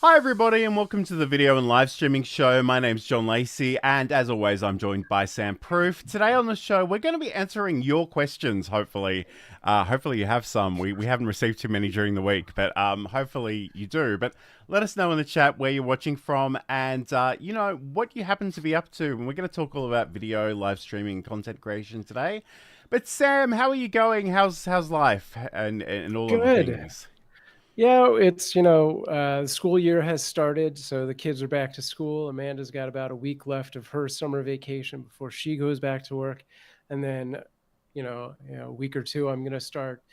Hi everybody and welcome to the video and live streaming show. My name's John Lacey and as always I'm joined by Sam Proof. Today on the show we're going to be answering your questions, hopefully. Hopefully you have some. We haven't received too many during the week, but hopefully you do. But let us know in the chat where you're watching from and what you happen to be up to. And we're going to talk all about video, live streaming, content creation today. But Sam, how are you going? How's life and all of the Good. things? Yeah, the school year has started, so the kids are back to school. Amanda's got about a week left of her summer vacation before she goes back to work. And then, a week or two, I'm going to start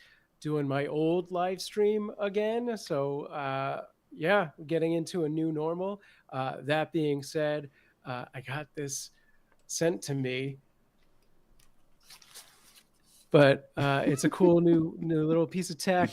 doing my old live stream again. So, yeah, getting into a new normal. That being said, I got this sent to me, but it's a cool new little piece of tech.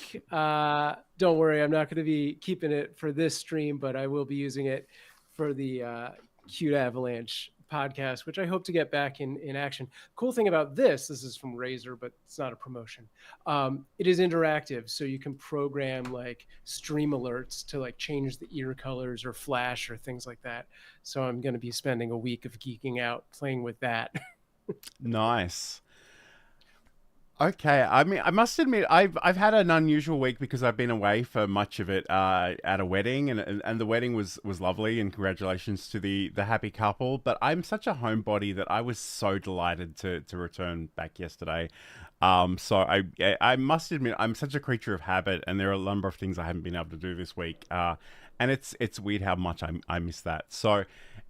Don't worry, I'm not going to be keeping it for this stream, but I will be using it for the Cute Avalanche podcast, which I hope to get back in action. Cool thing about this is from Razer, but it's not a promotion. It is interactive, so you can program like stream alerts to like change the ear colors or flash or things like that. So I'm going to be spending a week of geeking out playing with that. Nice. Okay, I mean, I must admit, I've had an unusual week because I've been away for much of it at a wedding, and the wedding was lovely, and congratulations to the happy couple. But I'm such a homebody that I was so delighted to return back yesterday. So I must admit, I'm such a creature of habit, and there are a number of things I haven't been able to do this week. And it's weird how much I miss that. So.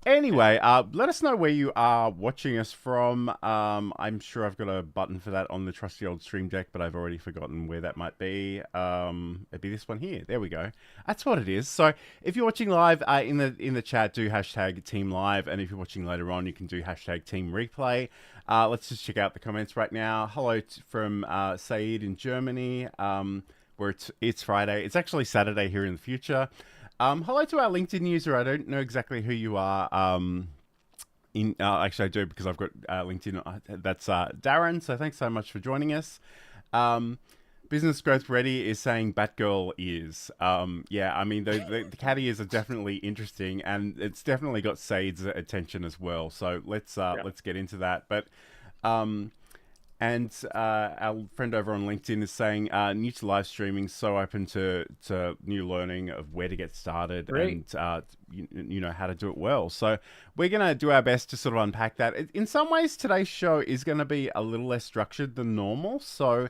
Anyway, let us know where you are watching us from. I'm sure I've got a button for that on the trusty old stream deck, but I've already forgotten where that might be. It'd be this one here. There we go. That's what it is. So if you're watching live in the chat, do hashtag Team Live, and if you're watching later on, you can do hashtag Team Replay. Let's just check out the comments right now. Hello from Saeed in Germany. Where it's Friday. It's actually Saturday here in the future. Hello to our LinkedIn user. I don't know exactly who you are. Actually, I do because I've got LinkedIn. That's Darren. So thanks so much for joining us. Business Growth Ready is saying Batgirl ears. Yeah, I mean the cat ears are definitely interesting, and it's definitely got Said's attention as well. So let's get into that. But and our friend over on LinkedIn is saying, new to live streaming, so open to new learning of where to get started. Great. And, you know, how to do it well. So we're going to do our best to sort of unpack that. In some ways, today's show is going to be a little less structured than normal. So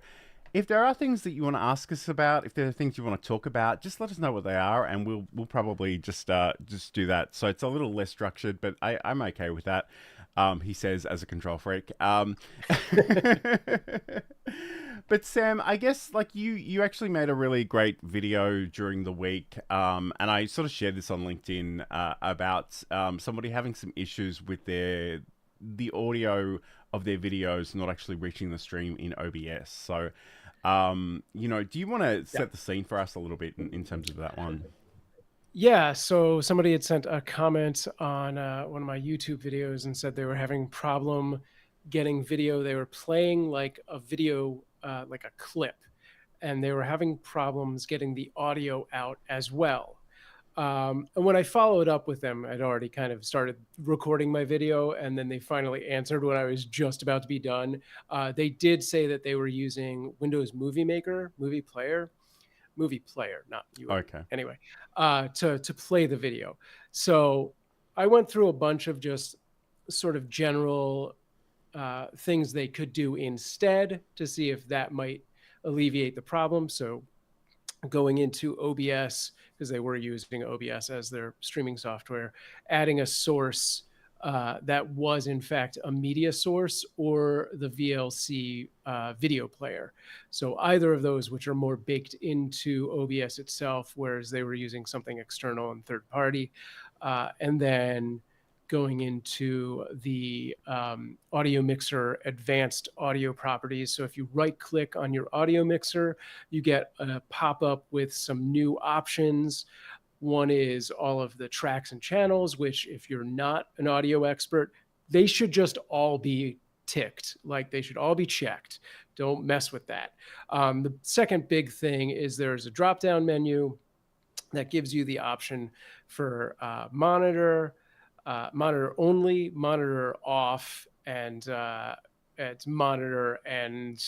if there are things that you want to ask us about, if there are things you want to talk about, just let us know what they are, and we'll probably just do that. So it's a little less structured, but I'm okay with that. He says as a control freak. But Sam, I guess like you actually made a really great video during the week, and I sort of shared this on LinkedIn about somebody having some issues with the audio of their videos not actually reaching the stream in OBS. So, do you want to Yeah. set the scene for us a little bit in terms of that one? Yeah. So somebody had sent a comment on one of my YouTube videos and said they were having problem getting video. They were playing like a video, like a clip, and they were having problems getting the audio out as well. And when I followed up with them, I'd already kind of started recording my video, and then they finally answered when I was just about to be done. They did say that they were using Windows Movie Player, not you. Okay. Anyway, to play the video. So I went through a bunch of just sort of general things they could do instead to see if that might alleviate the problem. So going into OBS, because they were using OBS as their streaming software, adding a source that was in fact a media source or the VLC video player. So either of those, which are more baked into OBS itself, whereas they were using something external and third party. And then going into the audio mixer advanced audio properties. So if you right click on your audio mixer, you get a pop up with some new options. One is all of the tracks and channels, which if you're not an audio expert, they should just all be ticked. Like they should all be checked. Don't mess with that. The second big thing is there's a drop down menu that gives you the option for monitor, monitor only, monitor off, and it's monitor and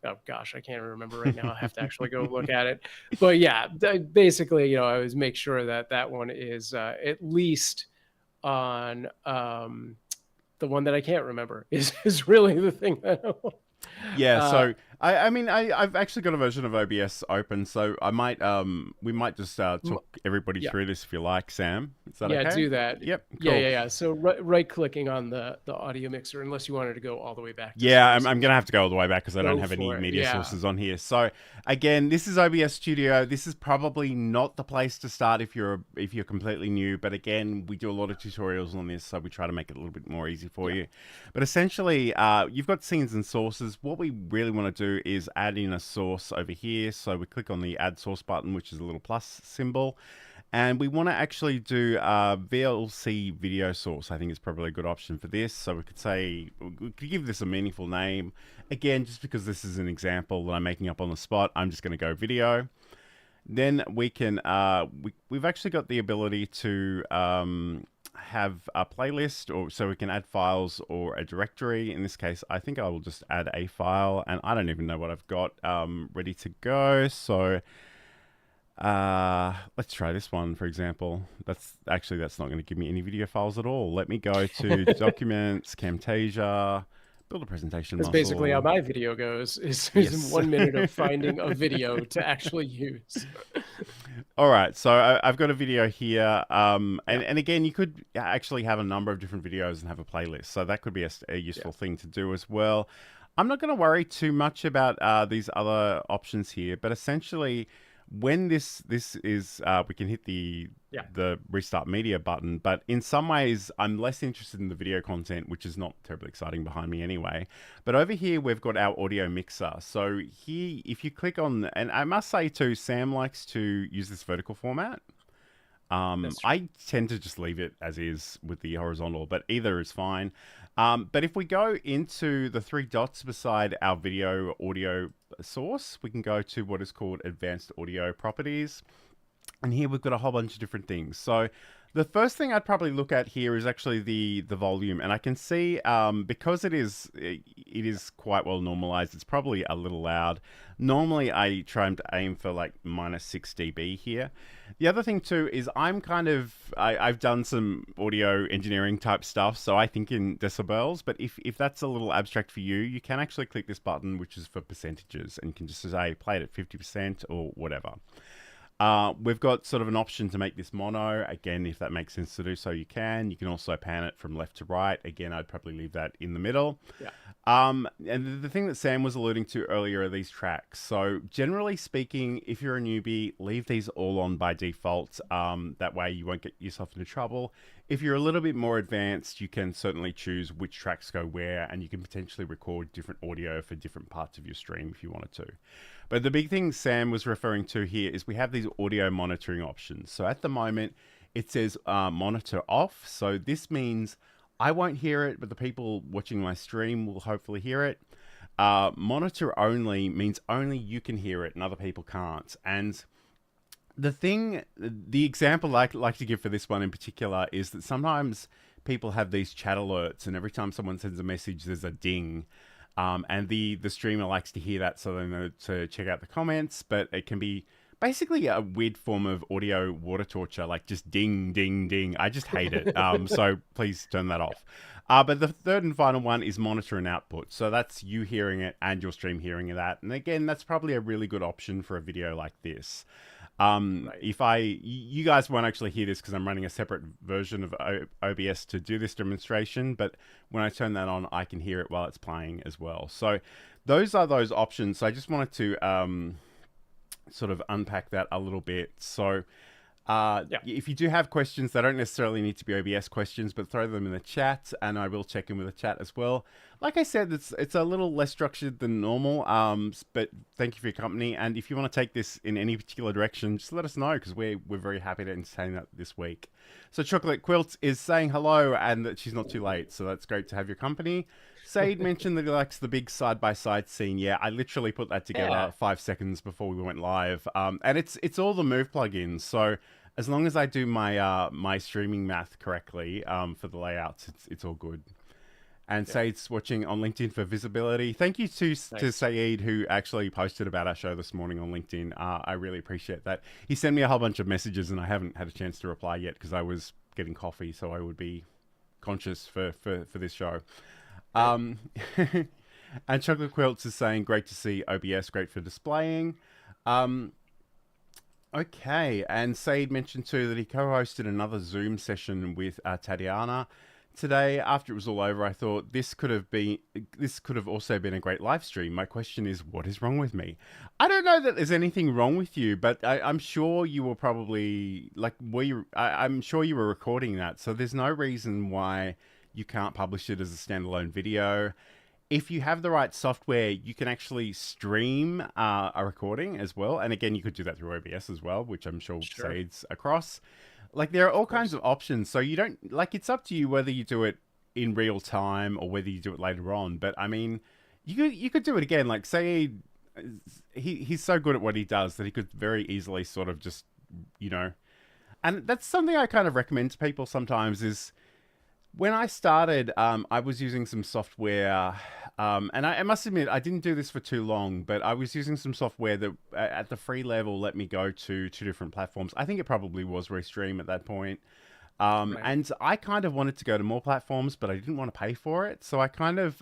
oh gosh, I can't remember right now. I have to actually go look at it. But yeah, basically, I always make sure that that one is at least on the one that I can't remember is really the thing that Yeah, uh, so I mean I've actually got a version of OBS open, so I might we might just talk everybody yeah. through this if you like, Sam. Is that Yeah, okay? do that. Yep, Yeah, cool. yeah, yeah. So right clicking on the audio mixer, unless you wanted to go all the way back to Yeah, I'm sources. gonna have to go all the way back because I don't Go have any for it. media Yeah. sources on here. So again, this is OBS Studio. This is probably not the place to start if you're completely new. But again, we do a lot of tutorials on this, so we try to make it a little bit more easy for Yeah. you. But essentially, you've got scenes and sources. What we really want to do is add in a source over here. So we click on the Add Source button, which is a little plus symbol. And we want to actually do a VLC video source. I think is probably a good option for this. So we could say, we could give this a meaningful name. Again, just because this is an example that I'm making up on the spot, I'm just going to go video. Then we can, we've actually got the ability to have a playlist, or so we can add files or a directory. In this case, I think I will just add a file, and I don't even know what I've got ready to go. So let's try this one, for example. That's not going to give me any video files at all. Let me go to Documents, Camtasia, build a presentation That's basically how muscle. my video goes, is Yes. 1 minute of finding a video to actually use. All right, so I've got a video here, Yeah. and again, you could actually have a number of different videos and have a playlist, so that could be a useful thing to do as well. I'm not going to worry too much about these other options here, but essentially, when this is, we can hit Yeah. the restart media button, but in some ways, I'm less interested in the video content, which is not terribly exciting behind me anyway. But over here, we've got our audio mixer. So here, if you click on, and I must say too, Sam likes to use this vertical format. That's true. I tend to just leave it as is with the horizontal, but either is fine. But if we go into the three dots beside our video audio source, we can go to what is called advanced audio properties. And here we've got a whole bunch of different things. So the first thing I'd probably look at here is actually the volume, and I can see because it is quite well normalized. It's probably a little loud. Normally, I try to aim for like -6 dB here. The other thing too is I've done some audio engineering type stuff, so I think in decibels. But if that's a little abstract for you, you can actually click this button, which is for percentages, and you can just say play it at 50% or whatever. We've got sort of an option to make this mono. Again, if that makes sense to do so, you can. You can also pan it from left to right. Again, I'd probably leave that in the middle. Yeah. And the thing that Sam was alluding to earlier are these tracks. So generally speaking, if you're a newbie, leave these all on by default. That way you won't get yourself into trouble. If you're a little bit more advanced, you can certainly choose which tracks go where, and you can potentially record different audio for different parts of your stream if you wanted to. But the big thing Sam was referring to here is we have these audio monitoring options. So at the moment, it says monitor off. So this means I won't hear it, but the people watching my stream will hopefully hear it. Monitor only means only you can hear it and other people can't. And the example I like to give for this one in particular is that sometimes people have these chat alerts, and every time someone sends a message, there's a ding. And the streamer likes to hear that so they know to check out the comments, but it can be basically a weird form of audio water torture, like just ding, ding, ding. I just hate it. So please turn that off. But the third and final one is monitor and output. So that's you hearing it and your stream hearing that. And again, that's probably a really good option for a video like this. Right. You guys won't actually hear this because I'm running a separate version of OBS to do this demonstration, but when I turn that on, I can hear it while it's playing as well. So those are those options. So I just wanted to sort of unpack that a little bit. So Yeah. if you do have questions, they don't necessarily need to be OBS questions, but throw them in the chat, and I will check in with the chat as well. like I said, it's a little less structured than normal. But thank you for your company, and if you want to take this in any particular direction, just let us know because we're very happy to entertain that this week. So Chocolate Quilts is saying hello and that she's not too late, so that's great to have your company. Said mentioned that he likes the big side by side scene. Yeah, I literally put that together Yeah. 5 seconds before we went live. And it's all the Move plugins. So as long as I do my streaming math correctly for the layouts, it's all good. And Yeah. Said's watching on LinkedIn for visibility. Thank you to Nice. Saeed, who actually posted about our show this morning on LinkedIn. I really appreciate that. He sent me a whole bunch of messages, and I haven't had a chance to reply yet because I was getting coffee, so I would be conscious for this show. Right. Um, and Chocolate Quilts is saying, great to see OBS, great for displaying. Um, okay, and Said mentioned too that he co-hosted another Zoom session with Tatiana today. After it was all over, I thought this could have also been a great live stream. My question is, what is wrong with me? I don't know that there's anything wrong with you, but I'm sure you were probably like, I'm sure you were recording that, so there's no reason why you can't publish it as a standalone video. If you have the right software, you can actually stream a recording as well. And again, you could do that through OBS as well, which I'm sure Sure. Said's across. Like there are Of all kinds course. of options. So you don't like it's up to you whether you do it in real time or whether you do it later on. But I mean, you could do it again. Like say he's so good at what he does that he could very easily sort of just you know and that's something I kind of recommend to people sometimes is when I started, I was using some software, and I must admit I didn't do this for too long, but I was using some software that at the free level let me go to two different platforms. I think it probably was Restream at that point. Right. And I kind of wanted to go to more platforms, but I didn't want to pay for it. So I kind of,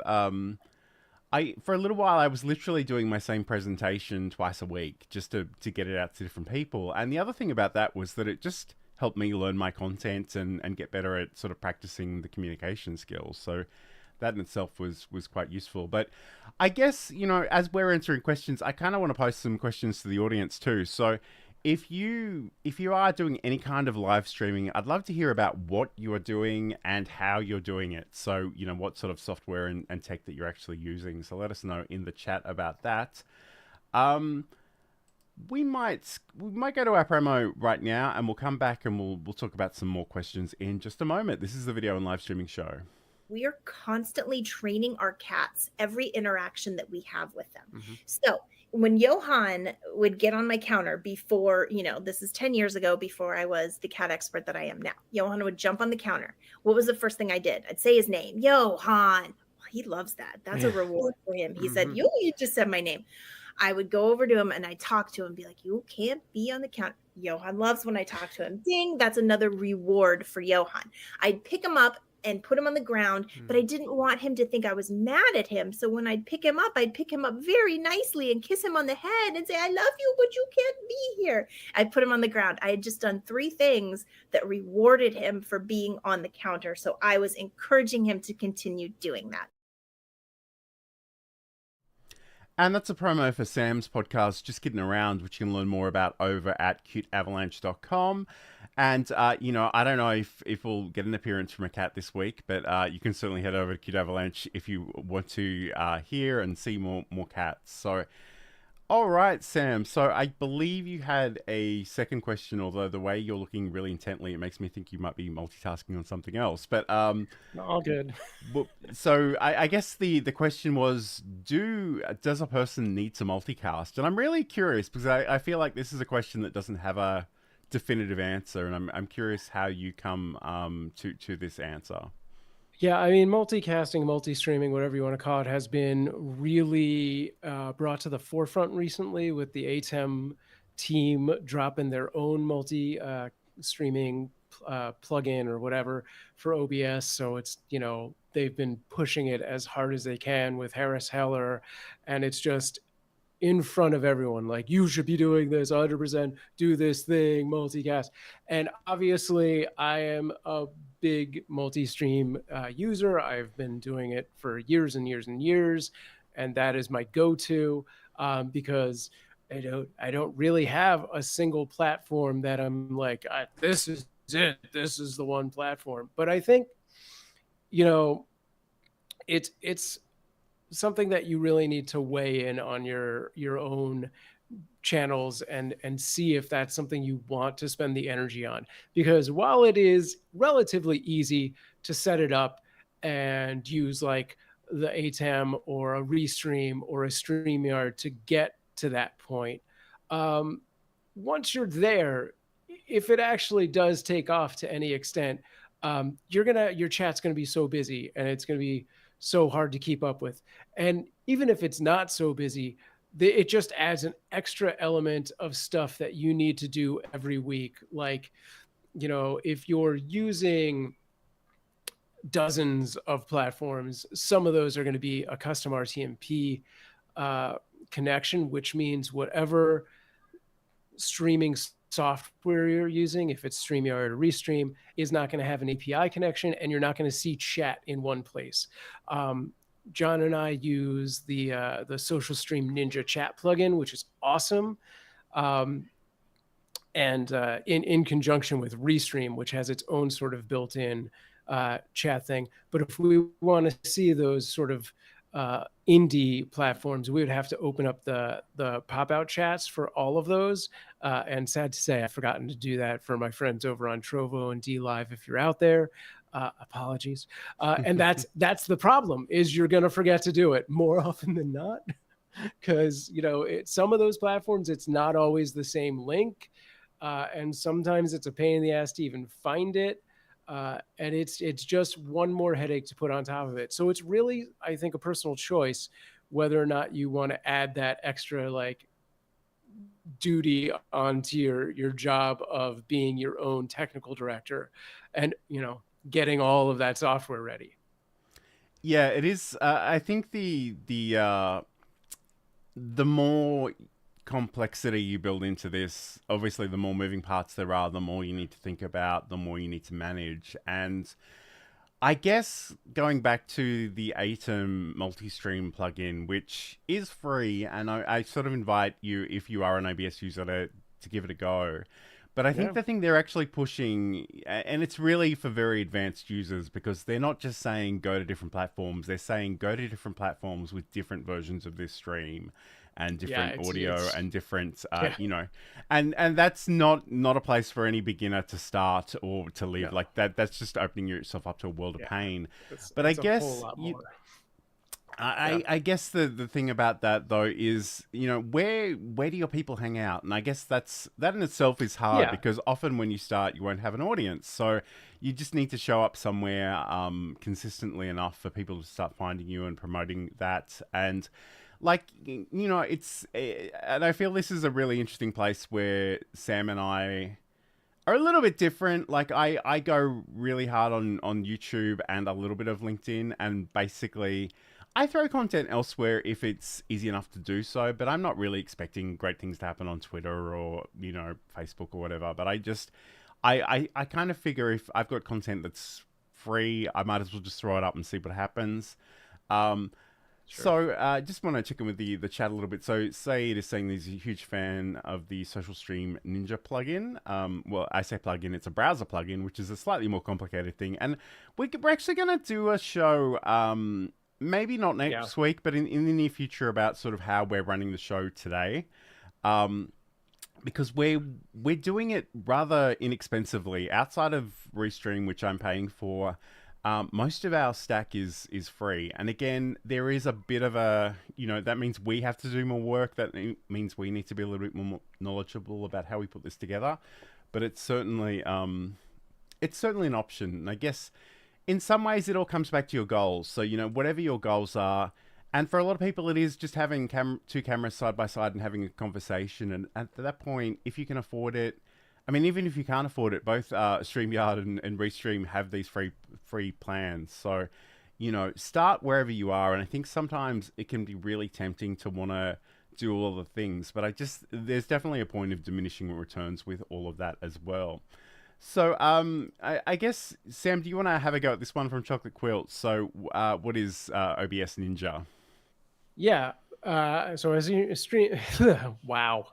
I for a little while I was literally doing my same presentation twice a week just to get it out to different people. And the other thing about that was that it just helped me learn my content and get better at sort of practicing the communication skills. So that in itself was quite useful. But I guess, as we're answering questions, I kind of want to post some questions to the audience too. So if you are doing any kind of live streaming, I'd love to hear about what you are doing and how you're doing it. So, what sort of software and tech that you're actually using. So let us know in the chat about that. Um, we might go to our promo right now, and we'll come back and we'll talk about some more questions in just a moment. This is the video and live streaming show. We are constantly training our cats every interaction that we have with them. Mm-hmm. So when Johan would get on my counter before, this is 10 years ago, before I was the cat expert that I am now, Johan would jump on the counter. What was the first thing I did? I'd say his name, Johan. He loves that. That's a reward for him. He said, you just said my name. I would go over to him and I talk to him and be like, you can't be on the counter. Johan loves when I talk to him. Ding, that's another reward for Johan. I'd pick him up and put him on the ground, but I didn't want him to think I was mad at him. So when I'd pick him up very nicely and kiss him on the head and say, I love you, but you can't be here. I'd put him on the ground. I had just done 3 things that rewarded him for being on the counter. So I was encouraging him to continue doing that. And that's a promo for Sam's podcast, Just Kidding Around, which you can learn more about over at cuteavalanche.com. And, I don't know if we'll get an appearance from a cat this week, but you can certainly head over to Cute Avalanche if you want to hear and see more cats. So, all right, Sam. So I believe you had a second question, although the way you're looking really intently, it makes me think you might be multitasking on something else. But all good. So I guess the question was, does a person need to multicast? And I'm really curious because I feel like this is a question that doesn't have a definitive answer, and I'm curious how you come to this answer. Yeah, I mean, multicasting, multi-streaming, whatever you want to call it, has been really brought to the forefront recently with the ATEM team dropping their own multi-streaming plugin or whatever for OBS. So it's, they've been pushing it as hard as they can with Harris Heller, and it's just in front of everyone, like, you should be doing this 100%, do this thing, multicast. And obviously I am a big multi-stream user. I've been doing it for years and years and years, and that is my go-to because I don't really have a single platform that I'm like, this is it, this is the one platform. But I think, it's something that you really need to weigh in on your own channels and see if that's something you want to spend the energy on. Because while it is relatively easy to set it up and use like the ATEM or a Restream or a StreamYard to get to that point, um, once you're there, if it actually does take off to any extent, your chat's gonna be so busy and it's gonna be so hard to keep up with. And even if it's not so busy, it just adds an extra element of stuff that you need to do every week. Like, if you're using dozens of platforms, some of those are going to be a custom RTMP connection, which means whatever streaming software you're using, if it's StreamYard or Restream, is not going to have an API connection, and you're not going to see chat in one place. John and I use the Social Stream Ninja chat plugin, which is awesome, and in conjunction with Restream, which has its own sort of built-in chat thing. But if we want to see those sort of indie platforms, we would have to open up the pop-out chats for all of those. And sad to say, I've forgotten to do that for my friends over on Trovo and DLive. If you're out there, apologies. And that's the problem, is you're going to forget to do it more often than not. Because some of those platforms, it's not always the same link, and sometimes it's a pain in the ass to even find it. And it's just one more headache to put on top of it. So it's really, I think, a personal choice whether or not you want to add that extra like duty onto your job of being your own technical director, and getting all of that software ready. Yeah, it is. I think the more complexity you build into this, obviously the more moving parts there are, the more you need to think about, the more you need to manage. And I guess going back to the ATEM multi-stream plugin, which is free, and I sort of invite you, if you are an OBS user, to give it a go. But I think the thing they're actually pushing, and it's really for very advanced users, because they're not just saying go to different platforms, they're saying go to different platforms with different versions of this stream and different audio and different, and that's not a place for any beginner to start or to live. Like that's just opening yourself up to a world of pain. But I guess I guess the thing about that though is, where do your people hang out? And I guess that in itself is hard, because often when you start, you won't have an audience. So you just need to show up somewhere consistently enough for people to start finding you and promoting that. And like, and I feel this is a really interesting place where Sam and I are a little bit different. Like I go really hard on YouTube and a little bit of LinkedIn, and basically I throw content elsewhere if it's easy enough to do so, but I'm not really expecting great things to happen on Twitter or, Facebook or whatever. But I kind of figure if I've got content that's free, I might as well just throw it up and see what happens. So just want to check in with the chat a little bit. So Saeed is saying he's a huge fan of the Social Stream Ninja plugin. Well, I say plugin, it's a browser plugin, which is a slightly more complicated thing. And we're actually going to do a show, maybe not next week, but in the near future, about sort of how we're running the show today. Because we're doing it rather inexpensively. Outside of Restream, which I'm paying for, most of our stack is free. And again, there is a bit of a, that means we have to do more work. That means we need to be a little bit more knowledgeable about how we put this together. But it's certainly an option. And I guess in some ways it all comes back to your goals. So, whatever your goals are, and for a lot of people, it is just having two cameras side by side and having a conversation. And at that point, if you can afford it, I mean, even if you can't afford it, both StreamYard and Restream have these free plans. So, start wherever you are. And I think sometimes it can be really tempting to want to do all the things. But there's definitely a point of diminishing returns with all of that as well. So, I guess, Sam, do you want to have a go at this one from Chocolate Quilt? So, what is OBS Ninja? Yeah. So as you stream, wow.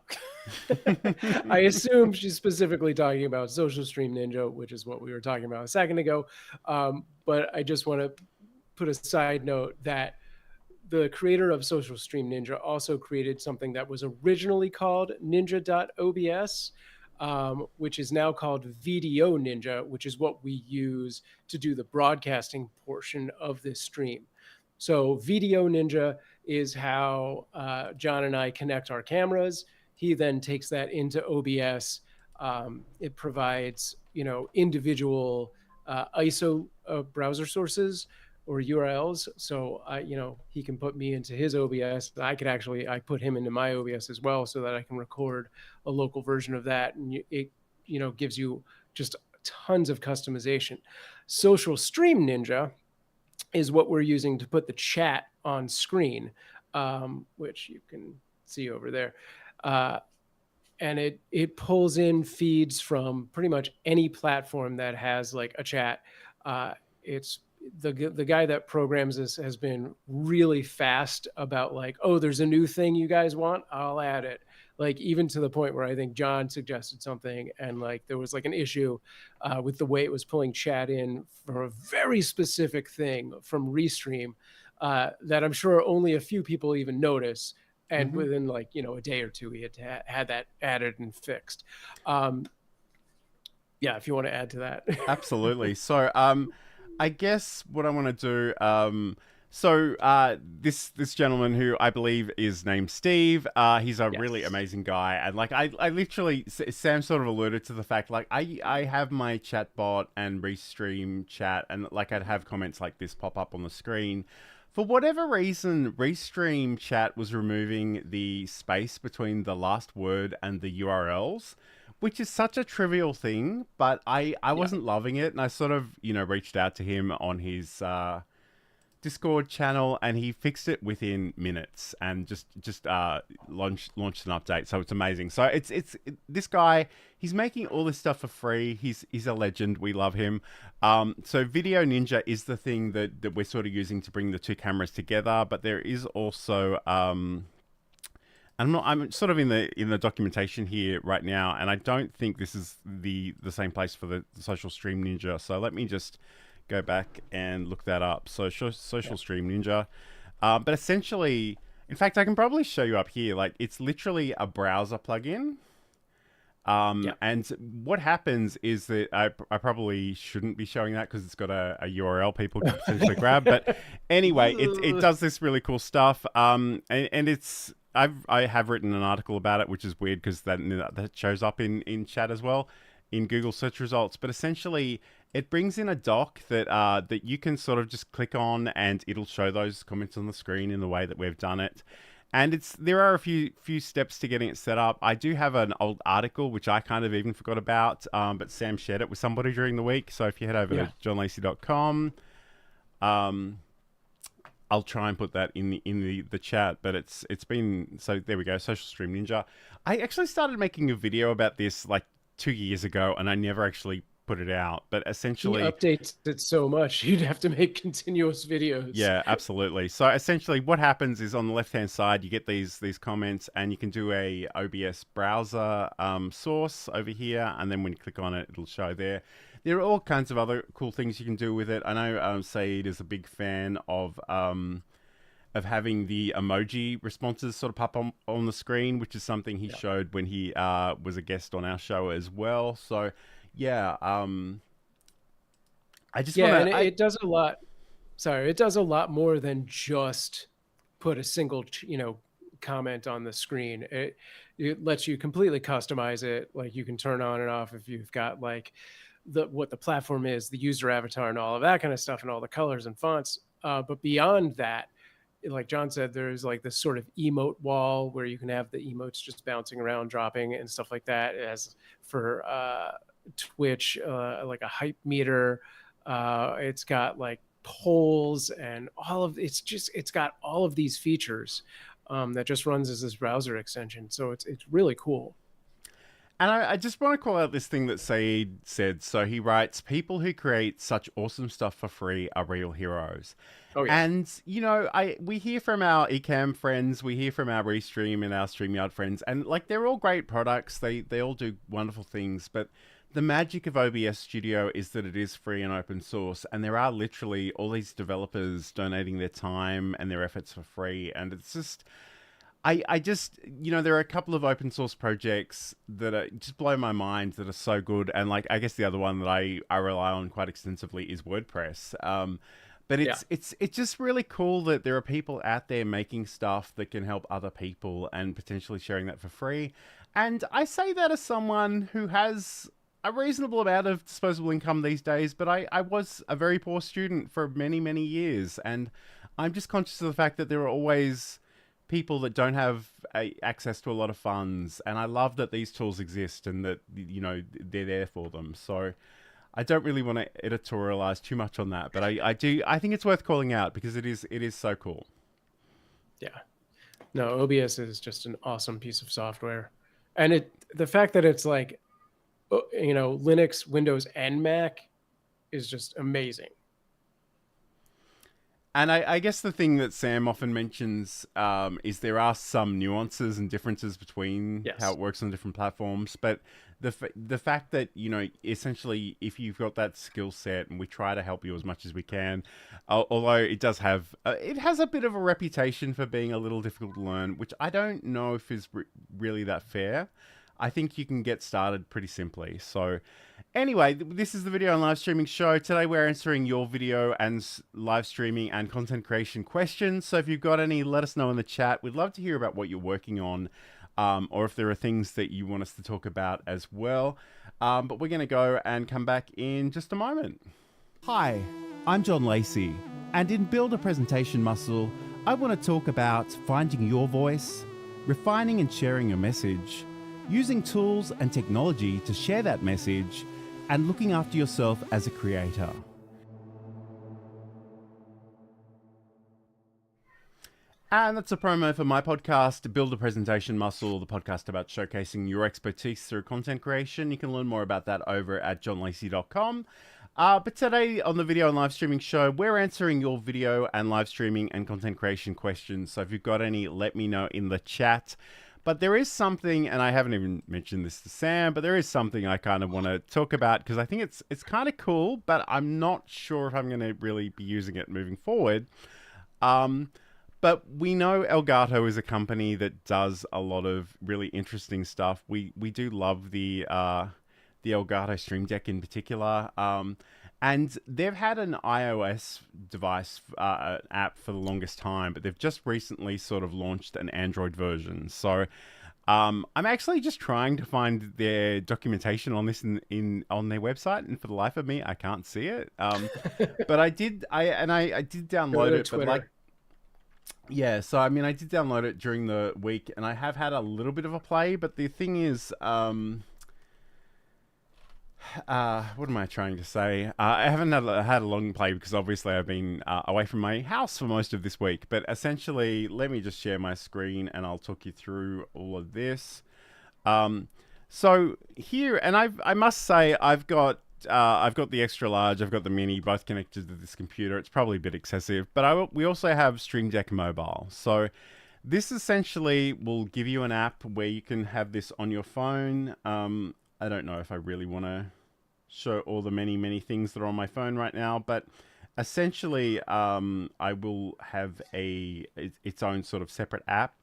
I assume she's specifically talking about Social Stream Ninja, which is what we were talking about a second ago. But I just want to put a side note that the creator of Social Stream Ninja also created something that was originally called ninja.obs, which is now called VDO Ninja, which is what we use to do the broadcasting portion of this stream. So VDO Ninja is how John and I connect our cameras. He then takes that into OBS. It provides, individual ISO browser sources or URLs. So he can put me into his OBS. I put him into my OBS as well, so that I can record a local version of that, and it gives you just tons of customization. Social Stream Ninja is what we're using to put the chat on screen, which you can see over there. And it pulls in feeds from pretty much any platform that has like a chat. It's the guy that programs this has been really fast about like, oh, there's a new thing you guys want, I'll add it. Like even to the point where I think John suggested something, and like there was like an issue with the way it was pulling chat in for a very specific thing from Restream that I'm sure only a few people even notice. And within like, a day or two, he had that added and fixed. Yeah, if you want to add to that. Absolutely. So, I guess what I want to do, this gentleman who I believe is named Steve, he's a really amazing guy. And like, I literally, Sam sort of alluded to the fact, like I have my chat bot and Restream chat, and like I'd have comments like this pop up on the screen. For whatever reason, Restream chat was removing the space between the last word and the URLs, which is such a trivial thing, but I wasn't loving it. And I sort of, reached out to him on his Discord channel, and he fixed it within minutes and just launched an update. So it's amazing. So it's this guy, he's making all this stuff for free. He's a legend. We love him. So Video Ninja is the thing that we're sort of using to bring the two cameras together, but there is also I'm sort of in the documentation here right now, and I don't think this is the same place for the Social Stream Ninja. So let me just go back and look that up. So Social Stream Ninja. But essentially, in fact, I can probably show you up here. Like, it's literally a browser plugin. And what happens is that I probably shouldn't be showing that because it's got a URL people can potentially grab. But anyway, it does this really cool stuff. And it's I have written an article about it, which is weird because that shows up in chat as well in Google search results. But essentially, it brings in a doc that you can sort of just click on, and it'll show those comments on the screen in the way that we've done it. And there are a few steps to getting it set up. I do have an old article, which I kind of even forgot about, but Sam shared it with somebody during the week. So if you head over to johnlacey.com, I'll try and put that in the chat. But it's been, so there we go, Social Stream Ninja. I actually started making a video about this like 2 years ago, and I never actually put it out, but essentially he updates it so much you'd have to make continuous videos. Yeah, absolutely. So essentially what happens is on the left hand side you get these comments, and you can do a OBS browser source over here, and then when you click on it, it'll show there. There are all kinds of other cool things you can do with it. I know Saeed is a big fan of having the emoji responses sort of pop on the screen, which is something he showed when he was a guest on our show as well. So yeah, I just want to. It does a lot. Sorry, it does a lot more than just put a single, comment on the screen. It lets you completely customize it. Like you can turn on and off if you've got like what the platform is, the user avatar, and all of that kind of stuff, and all the colors and fonts. But beyond that, like John said, there's like this sort of emote wall where you can have the emotes just bouncing around, dropping, and stuff like that. As for Twitch, like a hype meter, it's got like polls and it's got all of these features that just runs as this browser extension. So it's really cool. And I just want to call out this thing that Saeed said. So he writes, people who create such awesome stuff for free are real heroes. Oh, yeah. And, we hear from our Ecamm friends, we hear from our Restream and our StreamYard friends, and like they're all great products. They all do wonderful things. But the magic of OBS Studio is that it is free and open source, and there are literally all these developers donating their time and their efforts for free, and it's just I just, there are a couple of open source projects that just blow my mind that are so good. And like, I guess the other one that I rely on quite extensively is WordPress. But it's just really cool that there are people out there making stuff that can help other people and potentially sharing that for free. And I say that as someone who has a reasonable amount of disposable income these days, but I was a very poor student for many, many years. And I'm just conscious of the fact that there are always people that don't have access to a lot of funds, and I love that these tools exist and that they're there for them. So I don't really want to editorialize too much on that, but I think it's worth calling out because it is so cool. Yeah, no, OBS is just an awesome piece of software, and the fact that it's like Linux, Windows, and Mac is just amazing. And I guess the thing that Sam often mentions is there are some nuances and differences between how it works on different platforms. But the fact that, essentially, if you've got that skill set, and we try to help you as much as we can, although it does have, it has a bit of a reputation for being a little difficult to learn, which I don't know if is really that fair. I think you can get started pretty simply. So anyway, this is the video and live streaming show. Today we're answering your video and live streaming and content creation questions. So if you've got any, let us know in the chat. We'd love to hear about what you're working on, or if there are things that you want us to talk about as well. But we're going to go and come back in just a moment. Hi, I'm John Lacey, and in Build a Presentation Muscle, I want to talk about finding your voice, refining and sharing your message, using tools and technology to share that message, and looking after yourself as a creator. And that's a promo for my podcast, Build a Presentation Muscle, the podcast about showcasing your expertise through content creation. You can learn more about that over at johnlacey.com. But today on the video and live streaming show, we're answering your video and live streaming and content creation questions. So if you've got any, let me know in the chat. But there is something, and I haven't even mentioned this to Sam, but there is something I kind of want to talk about because I think it's kind of cool, but I'm not sure if I'm going to really be using it moving forward. But we know Elgato is a company that does a lot of really interesting stuff. We do love the Elgato Stream Deck in particular. And they've had an iOS device app for the longest time, but they've just recently sort of launched an Android version. So I'm actually just trying to find their documentation on this on their website, and for the life of me, I can't see it. But I did download it. But like, yeah, so I mean, I did download it during the week, and I have had a little bit of a play. But the thing is, what am I trying to say? I haven't had a long play because obviously I've been away from my house for most of this week. But essentially, let me just share my screen and I'll talk you through all of this. So here, and I must say I've got the extra large, I've got the mini, both connected to this computer. It's probably a bit excessive, but we also have Stream Deck Mobile. So this essentially will give you an app where you can have this on your phone. I don't know if I really want to show all the many things that are on my phone right now, but essentially I will have its own sort of separate app.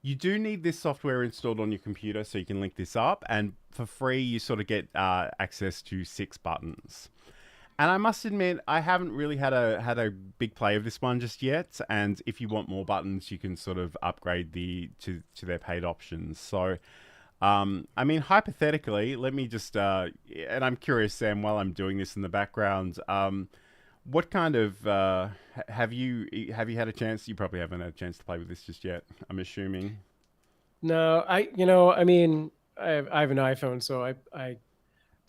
You do need this software installed on your computer so you can link this up, and for free you sort of get access to 6 buttons. And I must admit, I haven't really had a big play of this one just yet, and if you want more buttons you can sort of upgrade to their paid options. So I mean, hypothetically, let me just, and I'm curious, Sam, while I'm doing this in the background, what kind of, have you had a chance? You probably haven't had a chance to play with this just yet, I'm assuming. No, I mean, I have an iPhone, so I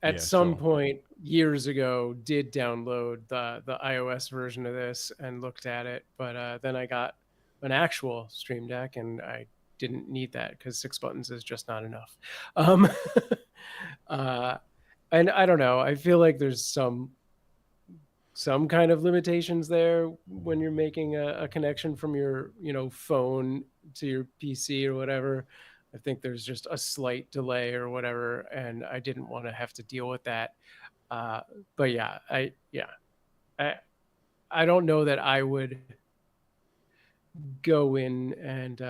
at some point years ago did download the iOS version of this and looked at it, but then I got an actual Stream Deck and I didn't need that because 6 buttons is just not enough. And I don't know, I feel like there's some kind of limitations there when you're making a connection from your phone to your PC or whatever. I think there's just a slight delay or whatever, and I didn't want to have to deal with that. But yeah, I I don't know that I would go in and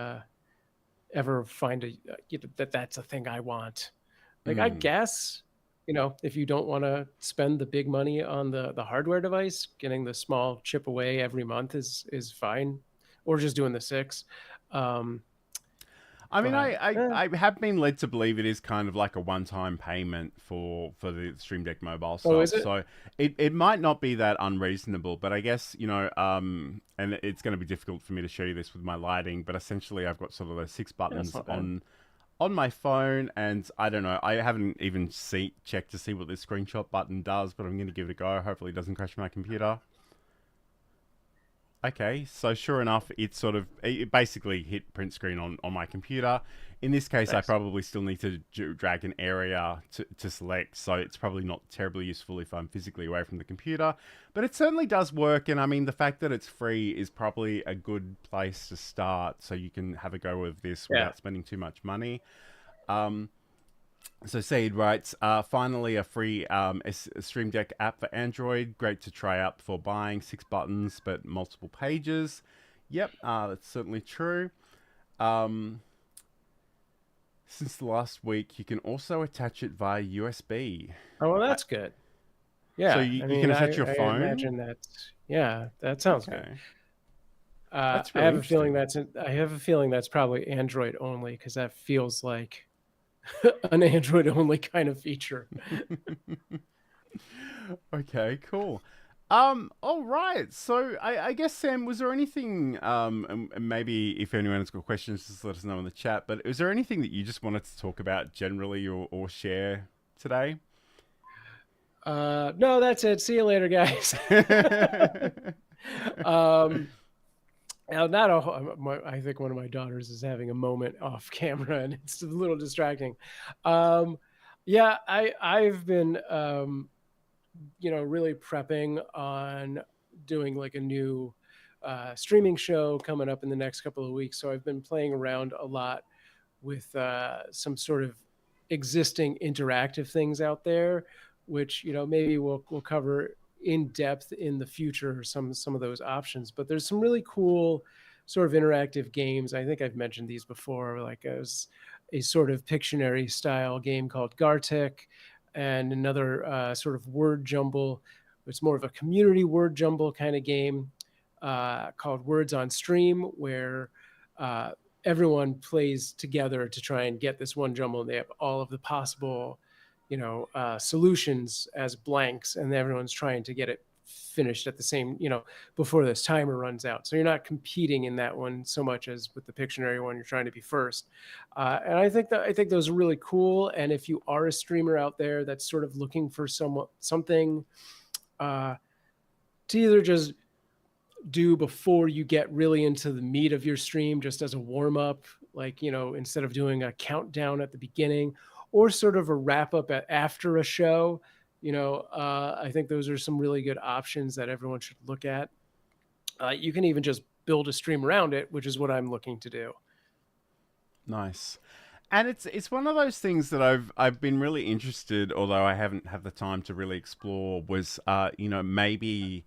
ever find that that's a thing I want. Like, I Mm. guess, if you don't want to spend the big money on the hardware device, getting the small chip away every month is fine, or just doing the 6. Um, I mean, but I have been led to believe it is kind of like a one-time payment for the Stream Deck mobile oh, stuff. is it? So it might not be that unreasonable, but I guess, and it's going to be difficult for me to show you this with my lighting, but essentially I've got sort of the 6 Yeah, that's buttons not bad. on my phone, and I don't know, I haven't even checked to see what this screenshot button does, but I'm going to give it a go. Hopefully it doesn't crash my computer. Okay, so sure enough, it basically hit print screen on my computer. In this case, I Nice. probably still need to drag an area to select, so it's probably not terribly useful if I'm physically away from the computer. But it certainly does work, and I mean, the fact that it's free is probably a good place to start, so you can have a go with this Yeah. without spending too much money. So Saeed writes, finally a free Stream Deck app for Android. Great to try out before buying. 6 buttons, but multiple pages. Yep, that's certainly true. Since the last week, you can also attach it via USB. Oh, well, that's good. So Yeah, you, I you can mean, attach your I phone? imagine yeah, that sounds good. Okay. That's I really have a feeling interesting. that's probably Android only, because that feels like an Android only kind of feature. Okay, cool. All right. So I guess, Sam, was there anything, and maybe if anyone has got questions, just let us know in the chat, but is there anything that you just wanted to talk about generally or share today? No, that's it. See you later, guys. um, Now, I think one of my daughters is having a moment off camera, and it's a little distracting. Yeah, I've been really prepping on doing like a new streaming show coming up in the next couple of weeks. So I've been playing around a lot with some sort of existing interactive things out there, which maybe we'll cover in depth in the future, some of those options. But there's some really cool sort of interactive games. I think I've mentioned these before, like as a sort of Pictionary style game called Gartic, and another sort of word jumble. It's more of a community word jumble kind of game called Words on Stream, where uh, everyone plays together to try and get this one jumble, and they have all of the possible solutions as blanks, and everyone's trying to get it finished at the same before this timer runs out. So you're not competing in that one so much as with the Pictionary one. You're trying to be first, and I think those are really cool. And if you are a streamer out there that's sort of looking for something to either just do before you get really into the meat of your stream, just as a warm up, like instead of doing a countdown at the beginning, or sort of a wrap up after a show, I think those are some really good options that everyone should look at. You can even just build a stream around it, which is what I'm looking to do. Nice. And it's one of those things that I've been really interested, although I haven't had the time to really explore, was maybe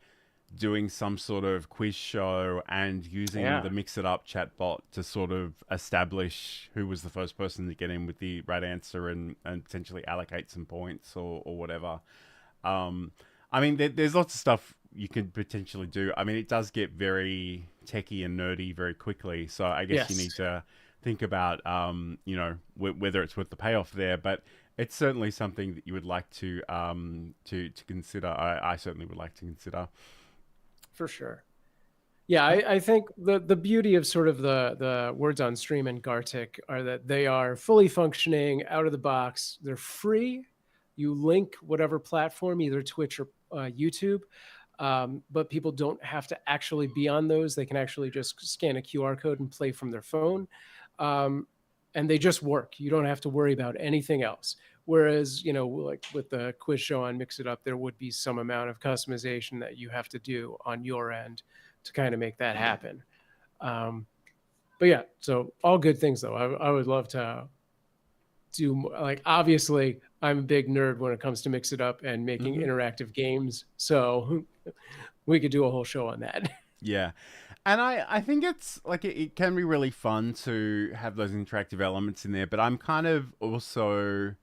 doing some sort of quiz show and using the Yeah. Mix It Up chatbot to sort of establish who was the first person to get in with the right answer, and potentially allocate some points or whatever. I mean, there's lots of stuff you can potentially do. I mean, it does get very techie and nerdy very quickly, so I guess you Yes. need to think about, whether it's worth the payoff there. But it's certainly something that you would like to consider. I certainly would like to consider. For sure. Yeah, I think the beauty of sort of the Words on Stream and Gartic are that they are fully functioning out of the box. They're free. You link whatever platform, either Twitch or YouTube, but people don't have to actually be on those. They can actually just scan a QR code and play from their phone, um, and they just work. You don't have to worry about anything else. Whereas, like with the quiz show on Mix It Up, there would be some amount of customization that you have to do on your end to kind of make that happen. But yeah, so all good things though. I would love to like, obviously I'm a big nerd when it comes to mix it up and making Mm-hmm. interactive games. So we could do a whole show on that. Yeah. And I think it's like it can be really fun to have those interactive elements in there, but I'm kind of also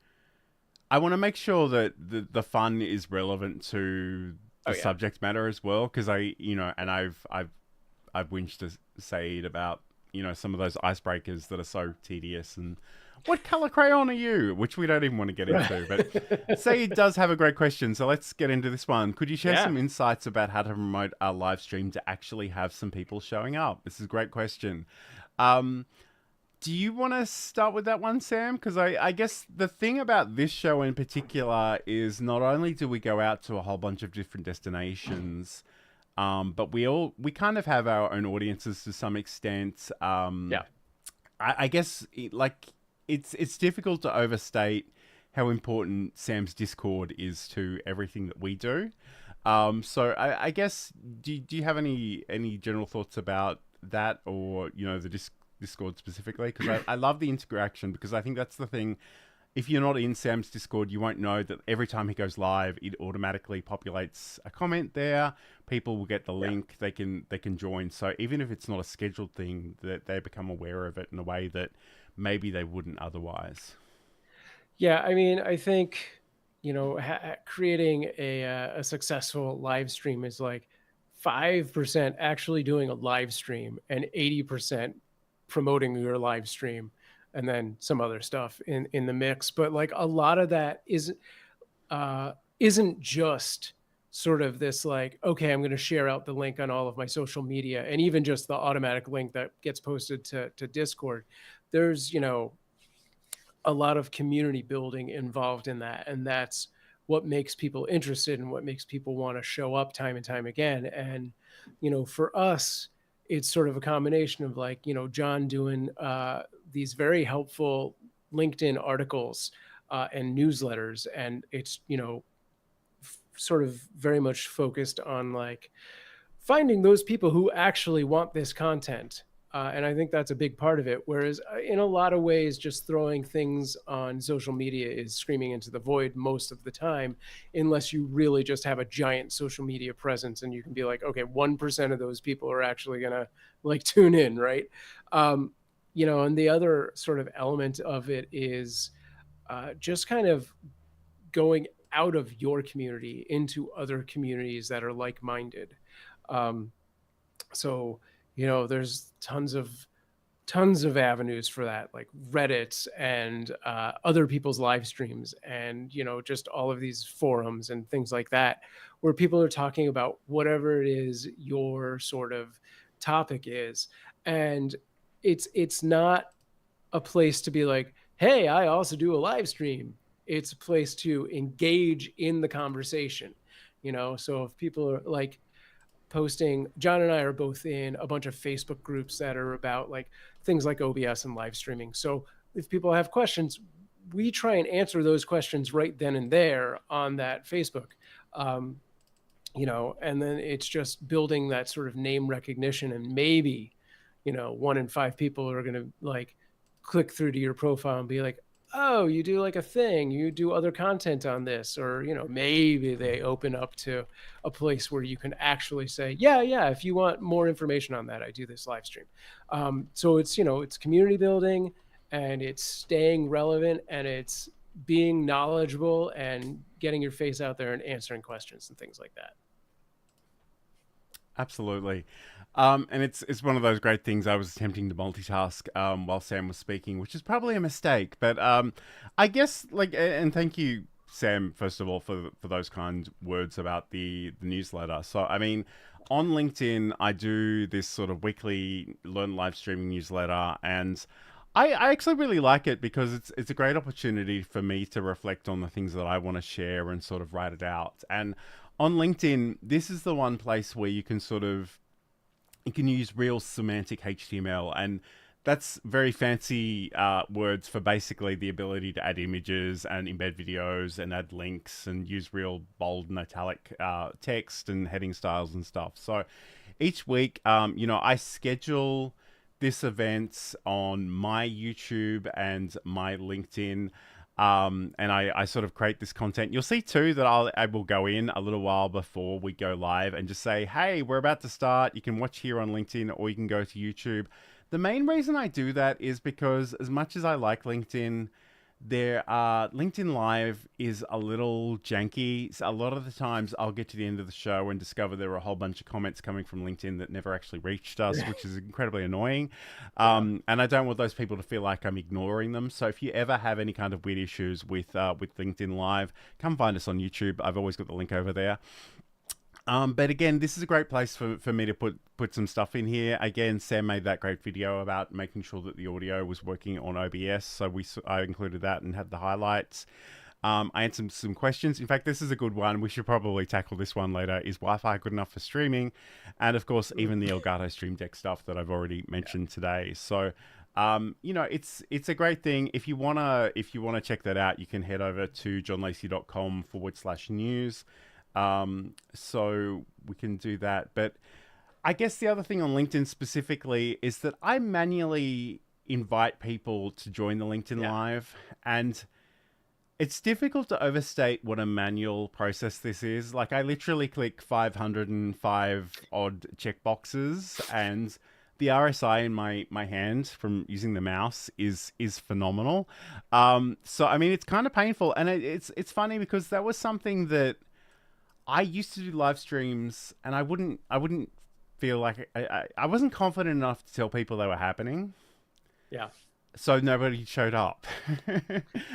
I want to make sure that the fun is relevant to Oh the yeah. subject matter as well, because and I've whinged to Saeed about some of those icebreakers that are so tedious and what color crayon are you, which we don't even want to get into. But Saeed does have a great question, so let's get into this one. Could you share Yeah. some insights about how to promote our live stream to actually have some people showing up? This is a great question. Um, do you want to start with that one, Sam? Because I guess the thing about this show in particular is not only do we go out to a whole bunch of different destinations, but we kind of have our own audiences to some extent. Yeah. I guess it's difficult to overstate how important Sam's Discord is to everything that we do. So I guess do you have any general thoughts about that, or the Discord specifically? Because I love the interaction, because I think that's the thing. If you're not in Sam's Discord, you won't know that every time he goes live, it automatically populates a comment there. People will get the link; they can join. So even if it's not a scheduled thing, that they become aware of it in a way that maybe they wouldn't otherwise. Yeah, I mean, I think creating a successful live stream is like 5% actually doing a live stream and 80% promoting your live stream, and then some other stuff in the mix. But like a lot of that isn't just sort of this like, okay, I'm going to share out the link on all of my social media, and even just the automatic link that gets posted to Discord. There's a lot of community building involved in that, and that's what makes people interested and what makes people want to show up time and time again. And for us, it's sort of a combination of like John doing these very helpful LinkedIn articles and newsletters, and it's sort of very much focused on like finding those people who actually want this content. And I think that's a big part of it. Whereas in a lot of ways, just throwing things on social media is screaming into the void most of the time, unless you really just have a giant social media presence and you can be like, okay, 1% of those people are actually going to like tune in, right? And the other sort of element of it is just kind of going out of your community into other communities that are like-minded. Um, so there's tons of avenues for that, like Reddit and other people's live streams, and just all of these forums and things like that, where people are talking about whatever it is your sort of topic is. And it's not a place to be like, hey, I also do a live stream. It's a place to engage in the conversation. So if people are like posting, John and I are both in a bunch of Facebook groups that are about like things like OBS and live streaming. So if people have questions, we try and answer those questions right then and there on that Facebook. um, and then it's just building that sort of name recognition, and maybe 1 in 5 people are going to like click through to your profile and be like, oh, you do like a thing, you do other content on this, or maybe they open up to a place where you can actually say, yeah, if you want more information on that, I do this live stream. So it's it's community building, and it's staying relevant, and it's being knowledgeable and getting your face out there and answering questions and things like that. Absolutely. And it's one of those great things. I was attempting to multitask while Sam was speaking, which is probably a mistake. But I guess and thank you, Sam, first of all, for those kind words about the newsletter. So I mean, on LinkedIn, I do this sort of weekly Learn live streaming newsletter, and I actually really like it because it's a great opportunity for me to reflect on the things that I want to share and sort of write it out. And on LinkedIn, this is the one place where you can use real semantic HTML, and that's very fancy words for basically the ability to add images and embed videos and add links and use real bold and italic text and heading styles and stuff. So each week, I schedule this event on my YouTube and my LinkedIn. And I sort of create this content. You'll see too that I will go in a little while before we go live and just say, hey, we're about to start. You can watch here on LinkedIn or you can go to YouTube. The main reason I do that is because as much as I like LinkedIn, LinkedIn Live is a little janky. So a lot of the times I'll get to the end of the show and discover there are a whole bunch of comments coming from LinkedIn that never actually reached us, which is incredibly annoying. And I don't want those people to feel like I'm ignoring them. So if you ever have any kind of weird issues with LinkedIn Live, come find us on YouTube. I've always got the link over there. But again, this is a great place for me to put some stuff in here. Again, Sam made that great video about making sure that the audio was working on OBS. So I included that and had the highlights. I answered some questions. In fact, this is a good one. We should probably tackle this one later. Is Wi-Fi good enough for streaming? And of course, even the Elgato Stream Deck stuff that I've already mentioned today. So, it's a great thing. If you wanna check that out, you can head over to johnlacey.com/news. So we can do that. But I guess the other thing on LinkedIn specifically is that I manually invite people to join the LinkedIn Live, and it's difficult to overstate what a manual process this is. Like I literally click 505 odd checkboxes, and the RSI in my hand from using the mouse is phenomenal. So I mean, it's kind of painful, and it's funny because that was something that I used to do live streams, and I wouldn't feel like I wasn't confident enough to tell people they were happening. Yeah. So nobody showed up.